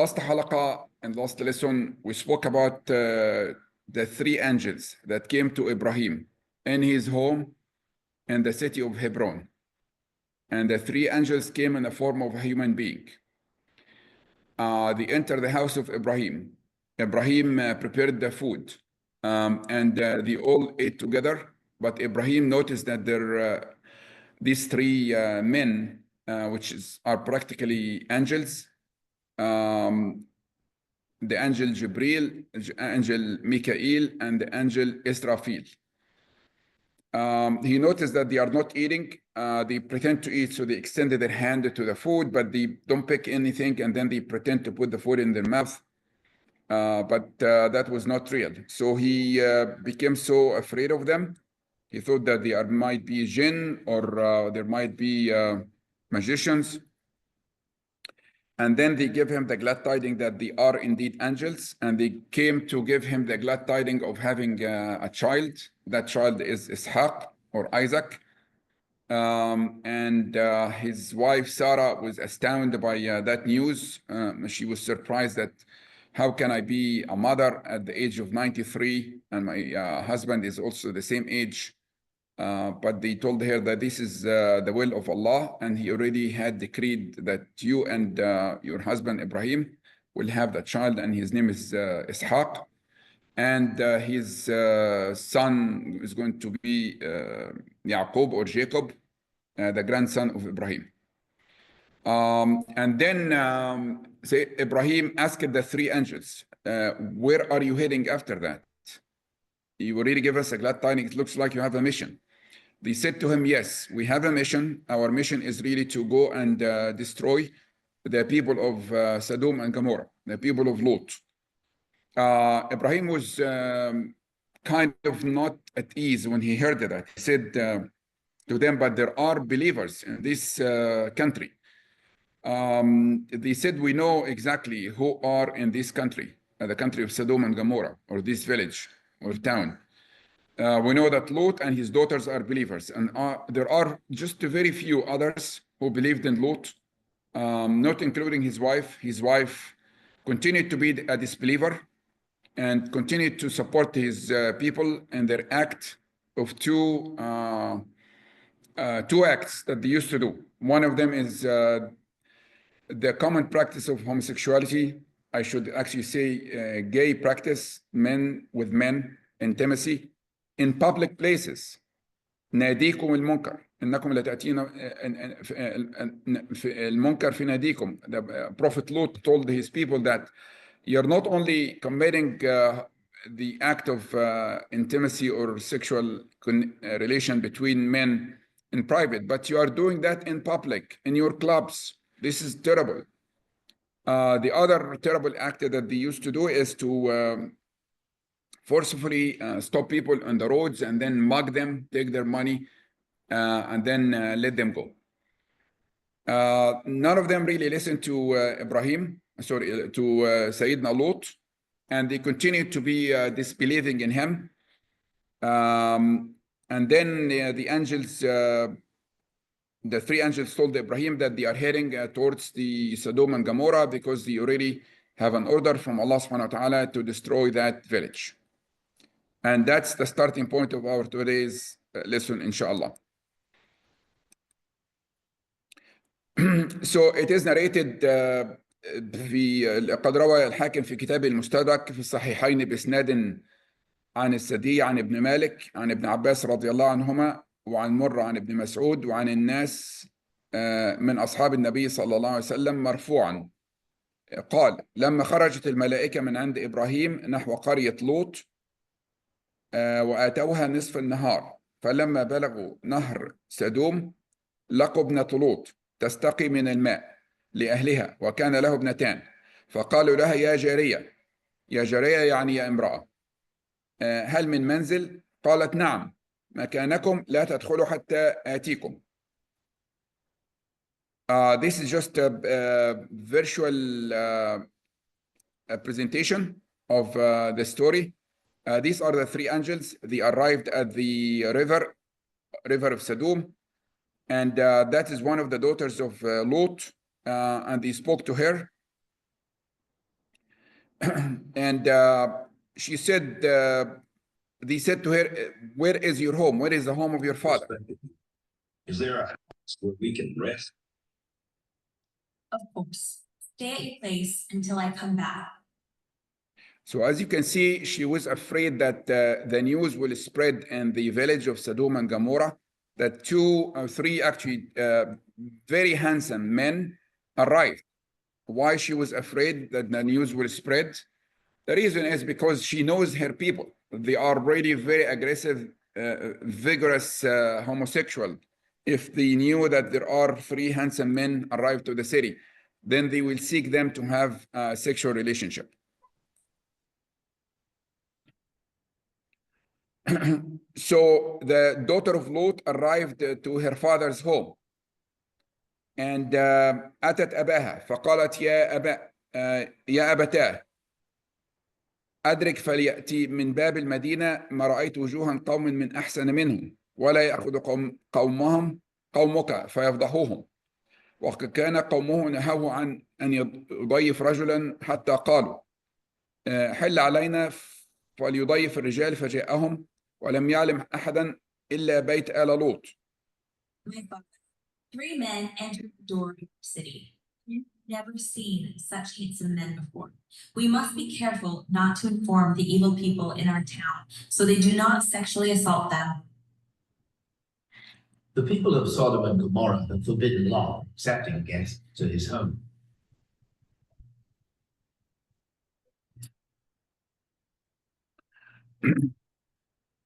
last halaqa and last lesson, we spoke about the three angels that came to Ibrahim in his home in the city of Hebron. And the three angels came in the form of a human being. They entered the house of Ibrahim. Ibrahim prepared the food, and they all ate together. But Ibrahim noticed that these three men, are practically angels, the angel Jibril, angel Mikael, and the angel Israfil. He noticed that they are not eating. They pretend to eat, so they extended their hand to the food, but they don't pick anything, and then they pretend to put the food in their mouth. But that was not real. So he became so afraid of them. He thought that they might be jinn, or there might be magicians. And then they gave him the glad tidings that they are indeed angels, and they came to give him the glad tidings of having a child. That child is Ishaq, or Isaac. And his wife Sarah was astounded by that news. She was surprised that how can I be a mother at the age of 93, and my husband is also the same age. But they told her that this is the will of Allah, and He already had decreed that you and your husband Ibrahim will have that child, and his name is Ishaq, and his son is going to be Yaqub, or Jacob, the grandson of Ibrahim. And then Ibrahim asked the three angels, where are you heading after that? You already give us a glad tidings. It looks like you have a mission. They said to him, yes, we have a mission. Our mission is really to go and destroy the people of Sodom and Gomorrah, the people of Lot. Ibrahim was kind of not at ease when he heard that. He said to them, but there are believers in this country. They said, we know exactly who are in this country, the country of Sodom and Gomorrah, or this village or town. We know that Lot and his daughters are believers, and there are just a very few others who believed in Lot, not including his wife. His wife continued to be a disbeliever and continued to support his people in their act of two acts that they used to do. One of them is the common practice of homosexuality. I should actually say gay practice, men with men, intimacy in public places. ناديكم المنكر إنكم لتأتين المنكر في ناديكم. The Prophet Lot told his people that you're not only committing the act of intimacy or sexual relation between men in private, but you are doing that in public, in your clubs. This is terrible. The other terrible act that they used to do is to forcefully stop people on the roads and then mug them, take their money, and then let them go. None of them really listened to Sayyidina Lot, and they continued to be disbelieving in him. And then the angels, the three angels told Ibrahim that they are heading towards the Sodom and Gomorrah because they already have an order from Allah subhanahu wa ta'ala to destroy that village. And that's the starting point of our today's lesson, inshallah. So it is narrated قد روى الحاكم في كتاب المستدرك في الصحيحين بإسناد عن السدي عن ابن مالك عن ابن عباس رضي الله عنهما وعن مرة عن ابن مسعود وعن الناس من أصحاب النبي صلى الله عليه وسلم مرفوعا قال لما خرجت الملائكة من عند إبراهيم نحو قرية لوط وآتوها نصف النهار فلما بلغوا نهر سدوم لقوا ابنة لوط تستقي من الماء لأهلها وكان له ابنتان فقالوا لها يا جارية يعني يا امرأة هل من منزل؟ قالت نعم مكانكم لا تدخلوا حتى آتيكم. This is just a virtual presentation of the story. These are the three angels. They arrived at the river of Sodom, and that is one of the daughters of Lot, and they spoke to her. And she said, they said to her, where is your home? Where is the home of your father? Is there a house where we can rest? Of course. Stay at your place until I come back. So as you can see, she was afraid that the news will spread in the village of Sodom and Gomorrah, that 2 or 3 actually very handsome men arrived. Why she was afraid that the news will spread? The reason is because she knows her people. They are really very aggressive, vigorous homosexual. If they knew that there are 3 handsome men arrived to the city, then they will seek them to have a sexual relationship. So the daughter of Lot arrived to her father's home, and أتت أباها فقالت يا أبتاه أدرك فليأتي من باب المدينة ما رأيت وجوها قوم من أحسن منهم ولا يأخذ قومك فيفضحوهم، وقد كان قومه نهوه عن أن يضيف رجلا حتى قالوا حل علينا فليضيف الرجال، فجاءهم ولم يعلم أحدا إلا بيت آل لوط. My father, 3 men entered the door of the city. You've never seen such handsome men before. We must be careful not to inform the evil people in our town so they do not sexually assault them. The people of Sodom and Gomorrah have forbidden Lot accepting guests to his home.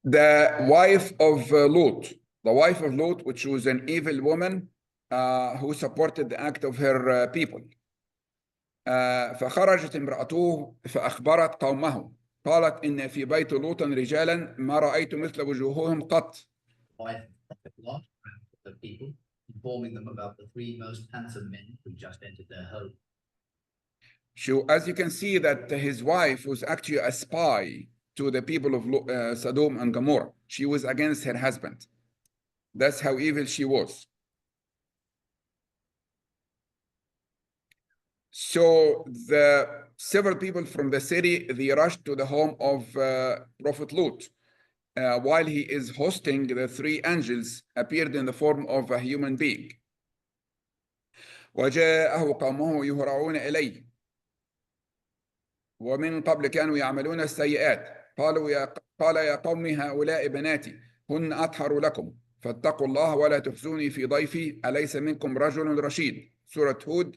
The wife of Lot, which was an evil woman who supported the act of her people. فخرجت امرأته فأخبرت قومه قالت إن في بيت لوط رجالا ما رأيت مثل وجوههم قط. Wife of Prophet Lot ran to the people, informing them about the 3 most handsome men who just entered their home. So as you can see that his wife was actually a spy to the people of Sodom and Gomorrah. She was against her husband. That's how evil she was. So the several people from the city, they rushed to the home of Prophet Lot. While he is hosting, the 3 angels appeared in the form of a human being. وجاءه قومه يهرعون إليه ومن قبل كانوا يعملون السيئات قال يا قوم هؤلاء بناتي هن أطهر لكم فاتقوا الله ولا تخزوني في ضيفي أليس منكم رجل رشيد. سورة هود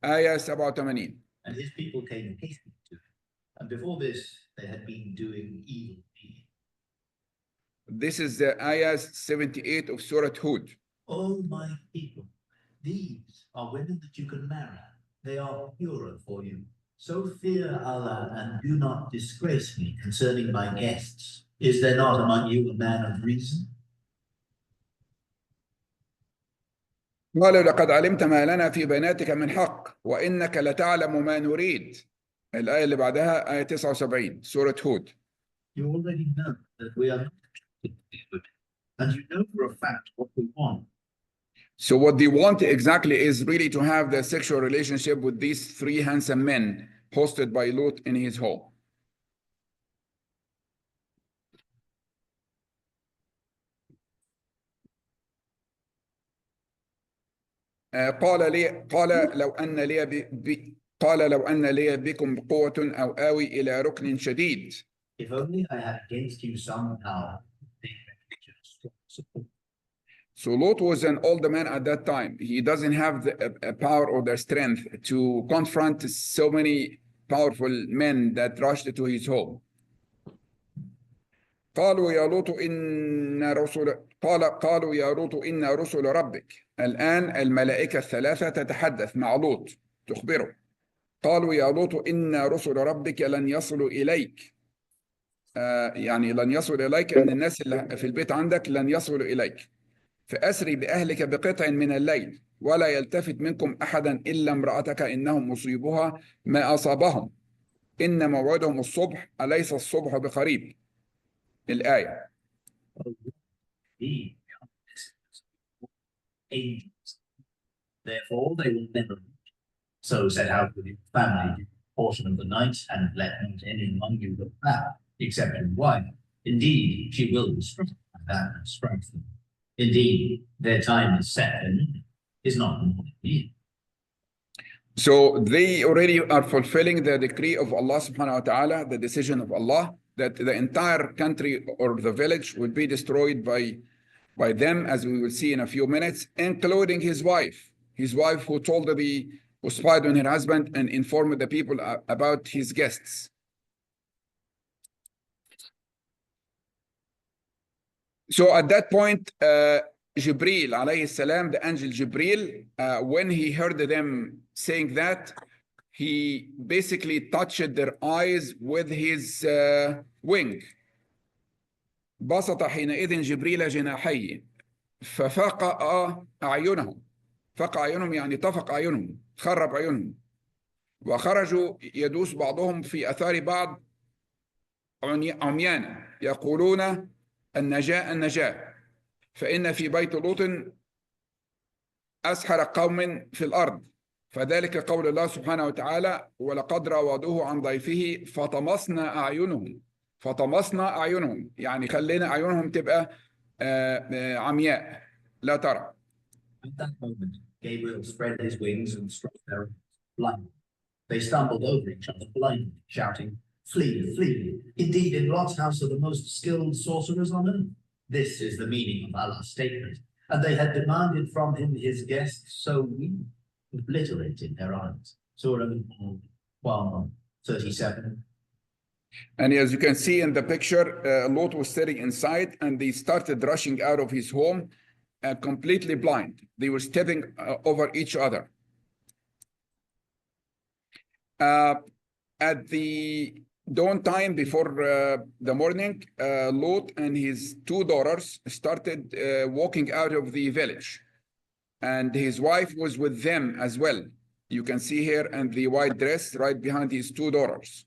آية 87. And his people came hastily to him, and before this they had been doing evil deeds. This is the Ayah 78 of Surah Hud. Oh my people, these are women that you can marry. They are purer for you. So fear Allah and do not disgrace me concerning my guests. Is there not among you a man of reason? قالوا لقد علمت ما لنا في بناتك من حق وإنك لتعلم ما نريد. الآية اللي بعدها آية 79 سورة هود. You already know that we are not attracted to these women, and you know for a fact what we want. So what they want exactly is really to have the sexual relationship with these 3 handsome men hosted by Lot in his home. قال لو أن لي بكم قوة أو آوي إلى ركن شديد. If only I had against you some power. So Lot was an old man at that time. He doesn't have the power or the strength to confront so many powerful men that rushed to his home. قالوا يا لوط إن رسل ربك. الآن الملائكة الثلاثة تتحدث مع لوط تخبره. قالوا يا لوط إن رسل ربك لن يصلوا إليك. يعني لن يصل إليك أن الناس اللي في البيت عندك لن يصلوا إليك. فأسري بأهلك بقطع من الليل ولا يلتفت منكم أحدا إلا امرأتك إنهم مصيبها ما أصابهم إن موعدهم الصبح أليس الصبح بقريب. الآية. Angels. Therefore they will never reach. So set out with your family portion of the night, and let not any among you look back, except your wife. Indeed, she will strike that and strike them. Indeed, their time is set and is not more near. So they already are fulfilling the decree of Allah subhanahu wa ta'ala, the decision of Allah, that the entire country or the village will be destroyed by them, as we will see in a few minutes, including his wife who who spied on her husband and informed the people about his guests. So at that point, Jibreel alayhi salam, the angel Jibreel, when he heard them saying that, he basically touched their eyes with his wing. بسط حينئذ جبريل جناحيه ففقأ أعينهم. فقأ أعينهم يعني طفق أعينهم، خرب أعينهم، وخرجوا يدوس بعضهم في أثار بعض عميانا يقولون النجاة فإن في بيت لوط أسحر قوم في الأرض، فذلك قول الله سبحانه وتعالى ولقد راودوه عن ضيفه فطمسنا أعينهم يعني خلينا أعينهم تبقى عمياء لا ترى. At that moment, Gabriel spread his wings and struck their blind. They stumbled over each other blindly, shouting, "Flee, flee! Indeed, in Lot's house are the most skilled sorcerers on earth." This is the meaning of Allah's statement. And they had demanded from him his guests, so we obliterated their eyes. Surah 1:37. And as you can see in the picture, Lot was sitting inside and they started rushing out of his home completely blind. They were stepping over each other. At the dawn time before the morning, Lot and his two daughters started walking out of the village. And his wife was with them as well. You can see here in the white dress right behind his two daughters.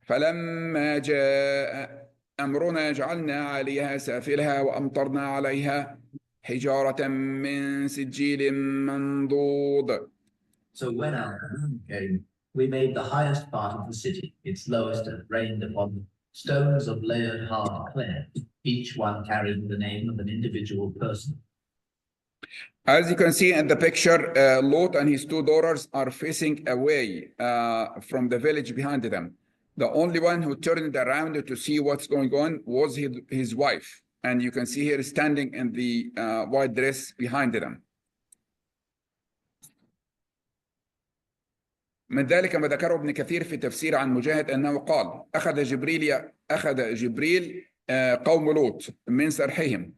فلما جاء أمرنا جعلنا عليها سافلها وأمطرنا عليها حجارة من سجيل منضود. So when our command came, we made the highest part of the city, its lowest, and rained upon them stones of layered hard clay, each one carrying the name of an individual person. As you can see in the picture, Lot and his two daughters are facing away from the village behind them. The only one who turned around to see what's going on was his wife. And you can see here standing in the white dress behind them. من ذلك ما ذكره ابن كثير في تفسير عن مجاهد أنه قال أخذ جبريل قوم لوط من سرحهم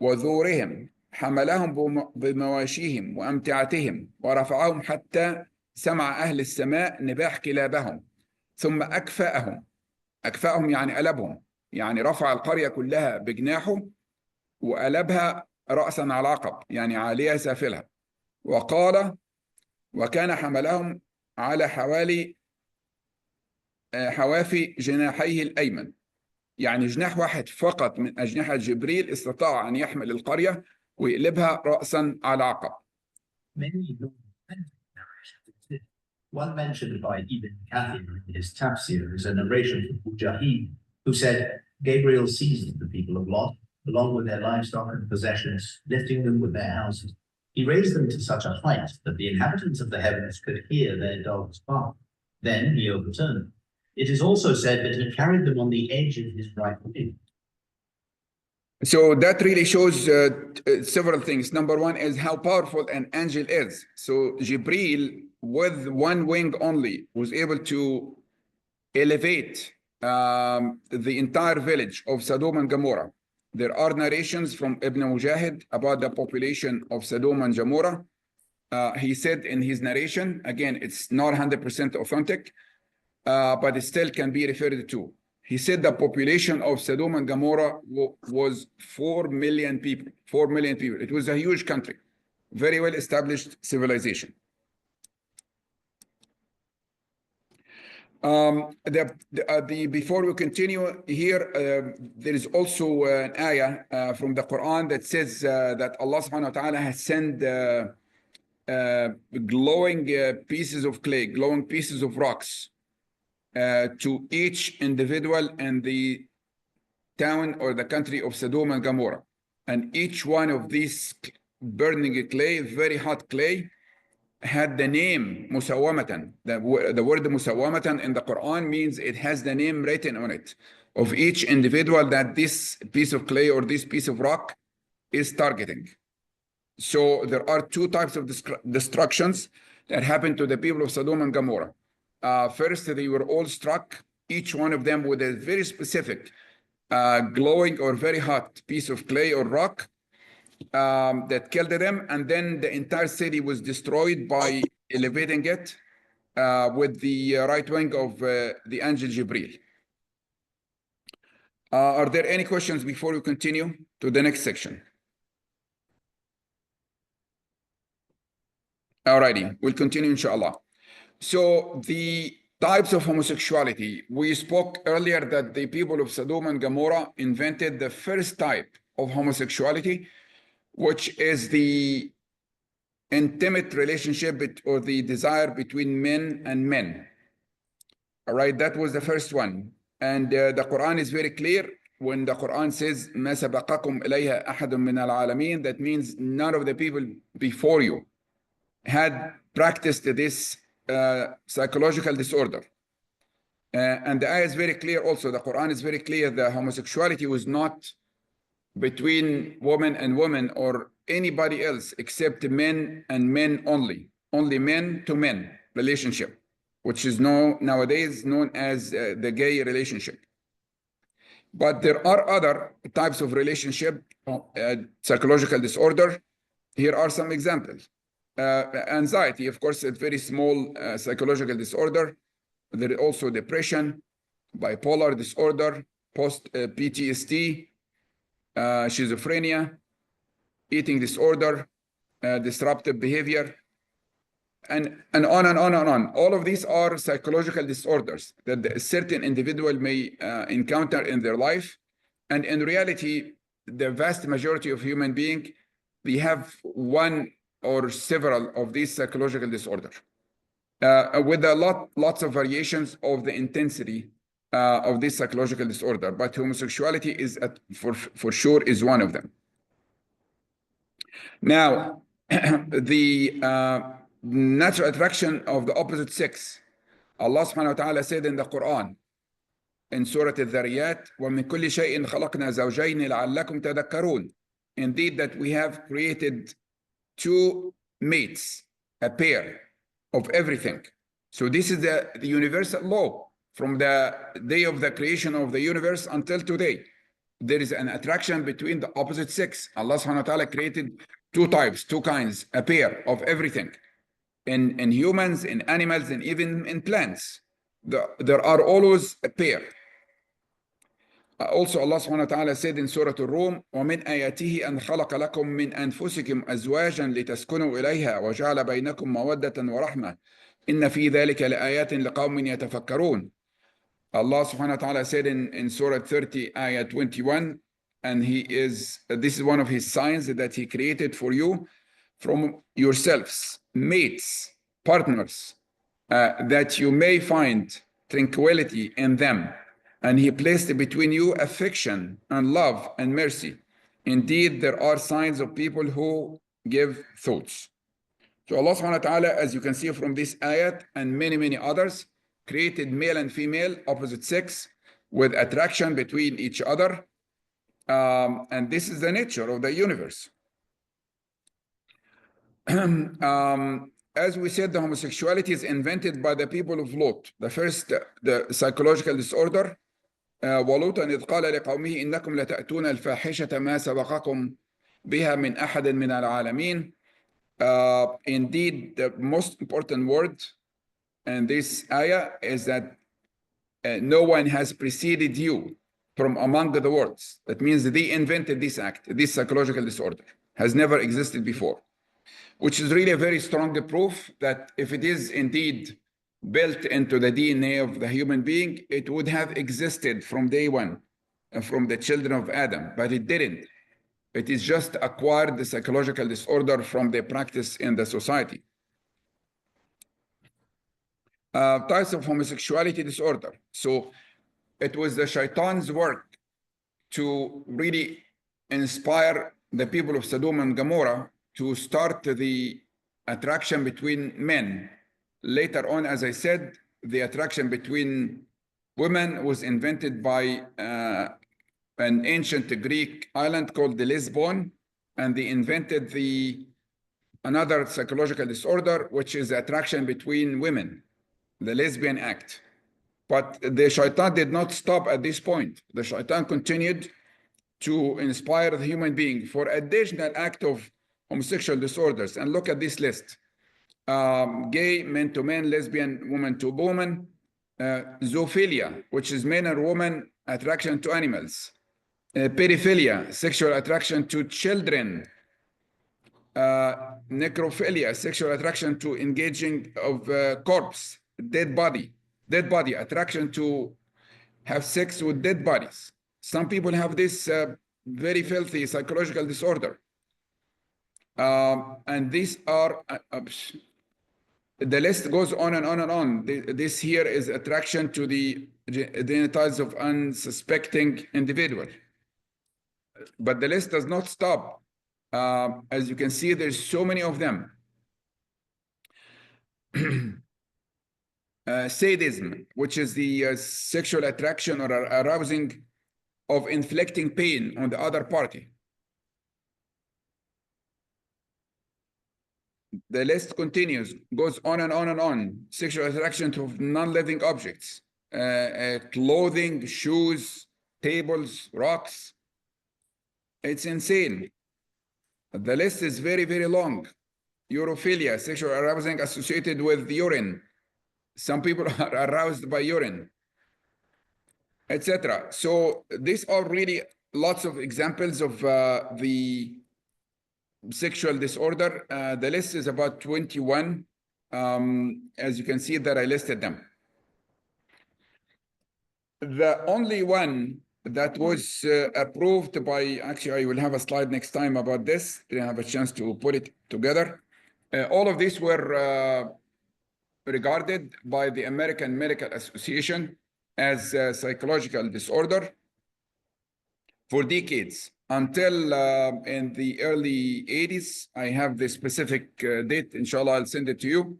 وذورهم حملهم بمواشيهم وأمتعتهم ورفعهم حتى سمع أهل السماء نباح كلابهم ثم أكفأهم يعني قلبهم، يعني رفع القرية كلها بجناحه وقلبها رأسا على عقب يعني عالية سافلها. وقال وكان حملهم على حوافي جناحيه الأيمن، يعني جناح واحد فقط من أجنحة جبريل استطاع أن يحمل القرية ويقلبها رأسا على عقب. One mentioned by Ibn Kathir in his tafsir is a narration from Mujahid, who said, Gabriel seized the people of Lot, along with their livestock and possessions, lifting them with their houses. He raised them to such a height that the inhabitants of the heavens could hear their dogs bark. Then he overturned them. It is also said that he carried them on the edge of his right wing. So that really shows several things. Number one is how powerful an angel is. So Jibreel, with one wing only, was able to elevate the entire village of Sodom and Gomorrah. There are narrations from Ibn Mujahid about the population of Sodom and Gomorrah. He said in his narration, again, it's not 100% authentic, but it still can be referred to. He said the population of Sodom and Gomorrah was 4 million people. 4 million people. It was a huge country, very well established civilization. Before we continue here, there is also an ayah from the Quran that says that Allah subhanahu wa ta'ala has sent glowing pieces of clay, glowing pieces of rocks to each individual in the town or the country of Sodom and Gomorrah. And each one of these burning clay, very hot clay, had the name musawamatan. The word musawamatan in the Quran means it has the name written on it of each individual that this piece of clay or this piece of rock is targeting. So there are two types of destructions that happened to the people of Sodom and Gomorrah. First, they were all struck, each one of them with a very specific glowing or very hot piece of clay or rock that killed them. And then the entire city was destroyed by elevating it with the right wing of the angel Jibril. Are there any questions before we continue to the next section? Alrighty, we'll continue inshallah. So the types of homosexuality, we spoke earlier that the people of Sodom and Gomorrah invented the first type of homosexuality, which is the intimate relationship or the desire between men and men. All right, that was the first one. And the Quran is very clear when the Quran says, مَا سَبَقَكُمْ إِلَيْهَا أَحَدٌ مِّنَ الْعَالَمِينَ. That means none of the people before you had practiced this psychological disorder. And the ayah is very clear also, the Quran is very clear that homosexuality was not between woman and woman or anybody else except men and men only men to men relationship, which is nowadays known as the gay relationship. But there are other types of relationship, psychological disorder. Here are some examples. Anxiety, of course, a very small psychological disorder. There is also depression, bipolar disorder, PTSD, schizophrenia, eating disorder, disruptive behavior, and on and on and on. All of these are psychological disorders that a certain individual may encounter in their life. And in reality, the vast majority of human beings, they have one or several of these psychological disorders, with lots of variations of the intensity of this psychological disorder. But homosexuality is for sure is one of them. Now, the natural attraction of the opposite sex. Allah subhanahu wa ta'ala said in the Quran, in Surah Al-Dhariyat, وَمِن كُلِّ شَيْءٍ خَلَقْنَا زَوْجَيْنِ لَعَلَّكُمْ تَذَكَّرُونَ. Indeed, that we have created two mates, a pair of everything. So this is the universal law from the day of the creation of the universe until today. There is an attraction between the opposite sex. Allah subhanahu wa ta'ala created two types, two kinds, a pair of everything. In humans, in animals, and even in plants. There are always a pair. Also, Allah subhanahu wa ta'ala said in Surah Al-Rum, وَمِنْ آيَاتِهِ أَنْ خَلَقَ لَكُم مِّنْ أَنفُسِكُمْ أَزْوَاجًا لِتَسْكُنُوا إِلَيْهَا وَجَعَلَ بَيْنَكُم مَّوَدَّةً وَرَحْمَةً إِنَّ فِي ذَلِكَ لَآيَاتٍ لِقَوْمٍ يَتَفَكَّرُونَ. Allah subhanahu wa ta'ala said in Surah 30, ayah 21, and this is one of his signs that he created for you from yourselves, mates, partners, that you may find tranquility in them. And he placed between you affection and love and mercy. Indeed, there are signs of people who give thoughts. So Allah subhanahu wa ta'ala, as you can see from this ayat and many, many others, created male and female, opposite sex, with attraction between each other. And this is the nature of the universe. As we said, the homosexuality is invented by the people of Lot. The first, the psychological disorder. ولوطا إذ قال لقومه إنكم لتأتون الفاحشة ما سبقكم بها من أحد من العالمين. Indeed, the most important word in this ayah is that no one has preceded you from among the worlds. That means they invented this act, this psychological disorder has never existed before, which is really a very strong proof that if it is indeed built into the DNA of the human being, it would have existed from day one, from the children of Adam, but it didn't. It is just acquired the psychological disorder from the practice in the society. Types of homosexuality disorder. So it was the shaitan's work to really inspire the people of Sodom and Gomorrah to start the attraction between men. Later on, as I said, the attraction between women was invented by an ancient Greek island called the Lesbon, and they invented another psychological disorder, which is the attraction between women, the lesbian act. But the shaitan did not stop at this point. The shaitan continued to inspire the human being for additional act of homosexual disorders. And look at this list. Gay, men to men, lesbian, woman to woman, zoophilia, which is men and women attraction to animals, pedophilia, sexual attraction to children, necrophilia, sexual attraction to engaging of corpse, dead body, attraction to have sex with dead bodies. Some people have this very filthy psychological disorder. And these are, the list goes on and on and on. This here is attraction to the genitals of unsuspecting individual. But the list does not stop. As you can see, there's so many of them. Sadism, which is the sexual attraction or arousing of inflicting pain on the other party. The list continues, goes on and on and on. Sexual attraction to non-living objects, clothing, shoes, tables, rocks. It's insane. The list is very, very long. Urophilia, sexual arousing associated with urine. Some people are aroused by urine, etc. So these are really lots of examples of the sexual disorder. The list is about 21. As you can see that I listed them. The only one that was approved by, actually I will have a slide next time about this. Didn't have a chance to put it together. All of these were regarded by the American Medical Association as a psychological disorder for decades. Until in the early 80s, I have the specific date, inshallah, I'll send it to you.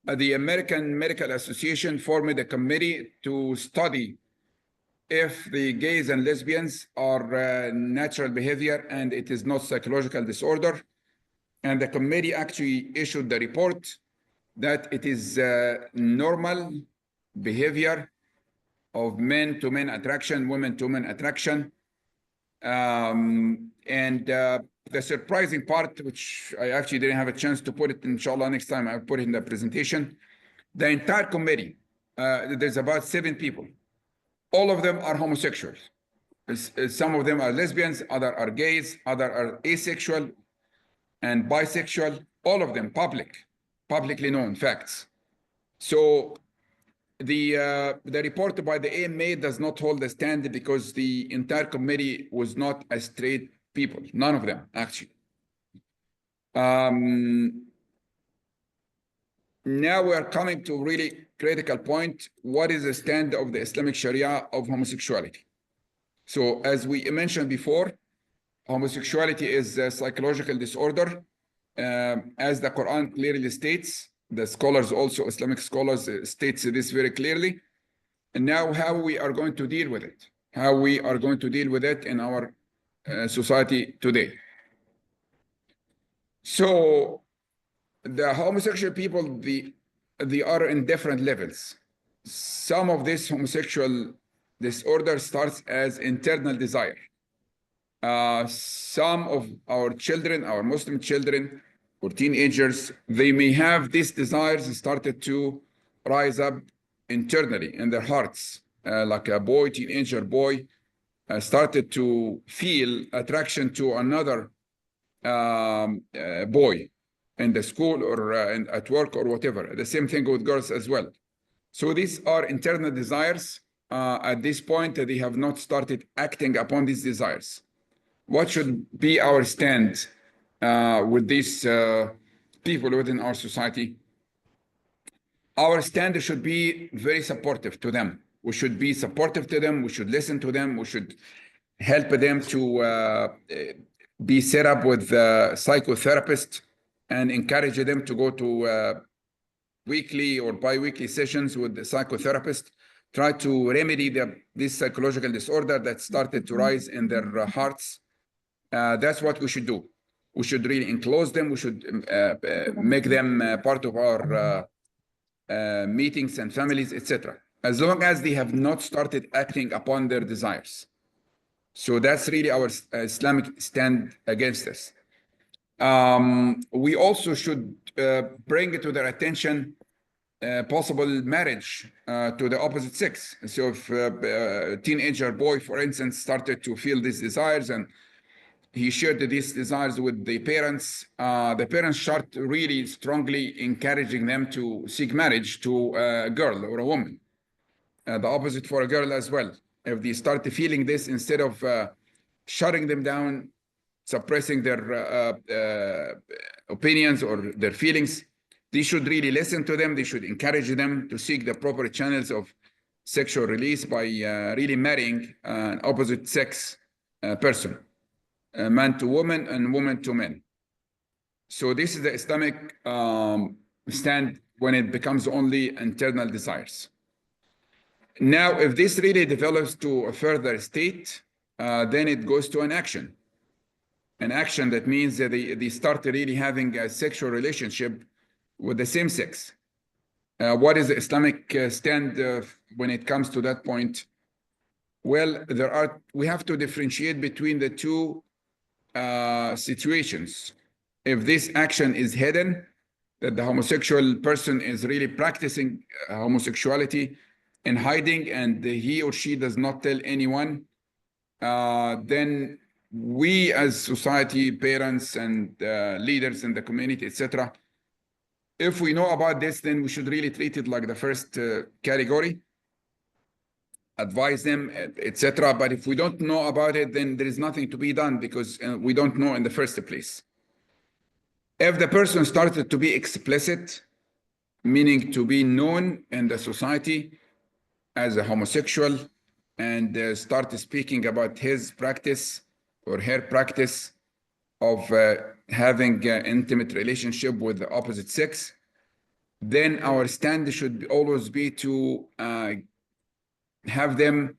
The American Medical Association formed a committee to study if the gays and lesbians are natural behavior and it is not psychological disorder. And the committee actually issued the report that it is normal behavior of men to men attraction, women to men attraction. The surprising part, which I actually didn't have a chance to put it, inshallah, next time I'll put it in the presentation. The entire committee, there's about 7 people. All of them are homosexuals. Some of them are lesbians, other are gays, other are asexual and bisexual, all of them publicly known facts. So the report by the AMA does not hold a stand because the entire committee was not a straight people, none of them actually. Now we are coming to a really critical point. What is the stand of the Islamic Sharia of homosexuality? So as we mentioned before, homosexuality is a psychological disorder. As the Quran clearly states, the scholars also, Islamic scholars states this very clearly. And now how we are going to deal with it, how we are going to deal with it in our society today. So the homosexual people, they are in different levels. Some of this homosexual disorder starts as internal desire. Some of our children, our Muslim children or teenagers, they may have these desires started to rise up internally in their hearts, like a boy, teenager boy, started to feel attraction to another boy in the school or at work or whatever. The same thing with girls as well. So these are internal desires. At this point, they have not started acting upon these desires. what should be our stand with these people within our society? Our stand should be very supportive to them. We should be supportive to them. We should listen to them. We should help them to be set up with a psychotherapist and encourage them to go to weekly or bi-weekly sessions with the psychotherapist, try to remedy this psychological disorder that started to rise in their hearts. That's what we should do. We should really enclose them. We should make them part of our meetings and families, etc. As long as they have not started acting upon their desires. So that's really our Islamic stand against this. We also should bring to their attention possible marriage to the opposite sex. So if a teenager boy, for instance, started to feel these desires and he shared these desires with the parents start really strongly encouraging them to seek marriage to a girl or a woman. The opposite for a girl as well. If they start feeling this, instead of shutting them down, suppressing their opinions or their feelings, they should really listen to them. They should encourage them to seek the proper channels of sexual release by really marrying an opposite sex person, man to woman and woman to man. So this is the Islamic stand when it becomes only internal desires. Now, if this really develops to a further state, then it goes to an action. An action that means that they start really having a sexual relationship with the same sex. What is the Islamic stand when it comes to that point? Well, we have to differentiate between the two situations. If this action is hidden, that the homosexual person is really practicing homosexuality in hiding and he or she does not tell anyone, then we as society, parents and leaders in the community, etc., if we know about this, then we should really treat it like the first category, advise them, etc. But if we don't know about it, then there is nothing to be done because we don't know in the first place. If the person started to be explicit, meaning to be known in the society as a homosexual, and start speaking about his practice or her practice of having an intimate relationship with the opposite sex, then our stand should always be to have them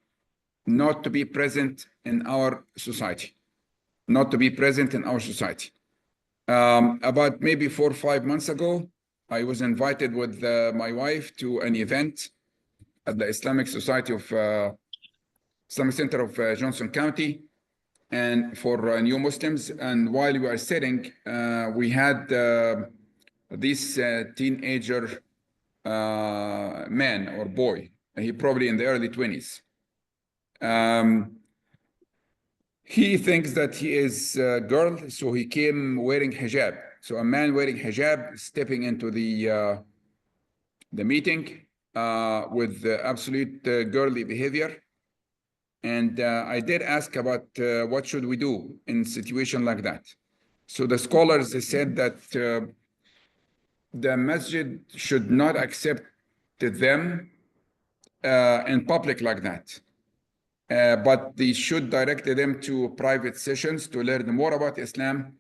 not to be present in our society, not to be present in our society. About maybe 4 or 5 months ago, I was invited with my wife to an event at the Islamic Society of Islamic Center of Johnson County, and for new Muslims. And while we were sitting, we had this teenager man or boy. He probably in the early 20s. He thinks that he is a girl, so he came wearing hijab. So a man wearing hijab stepping into the meeting with absolute girly behavior. And I did ask about what should we do in a situation like that. So the scholars said that the masjid should not accept them in public like that. But they should direct them to private sessions to learn more about Islam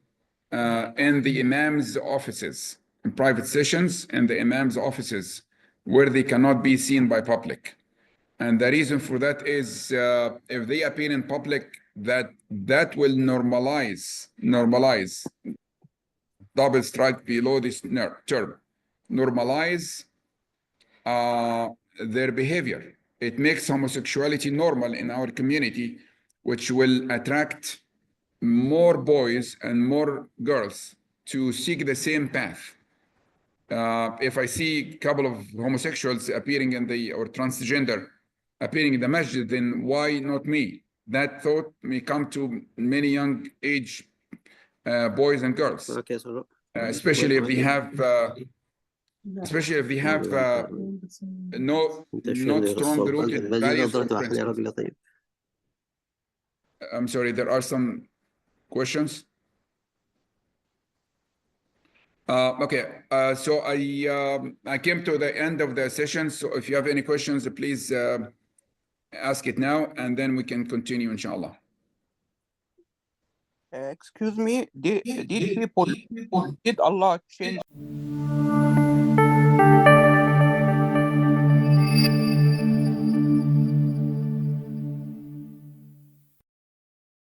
in the imam's offices, in private sessions in the imam's offices where they cannot be seen by public. And the reason for that is if they appear in public, that will normalize, double strike below this term, normalize their behavior. It makes homosexuality normal in our community, which will attract more boys and more girls to seek the same path. If I see a couple of homosexuals appearing or transgender appearing in the masjid, then why not me? That thought may come to many young age boys and girls, especially if they have not strong rooted values or principles. I'm sorry, there are some Questions? Okay, so I came to the end of the session. So if you have any questions, please ask it now, and then we can continue, inshallah. Excuse me, did Allah change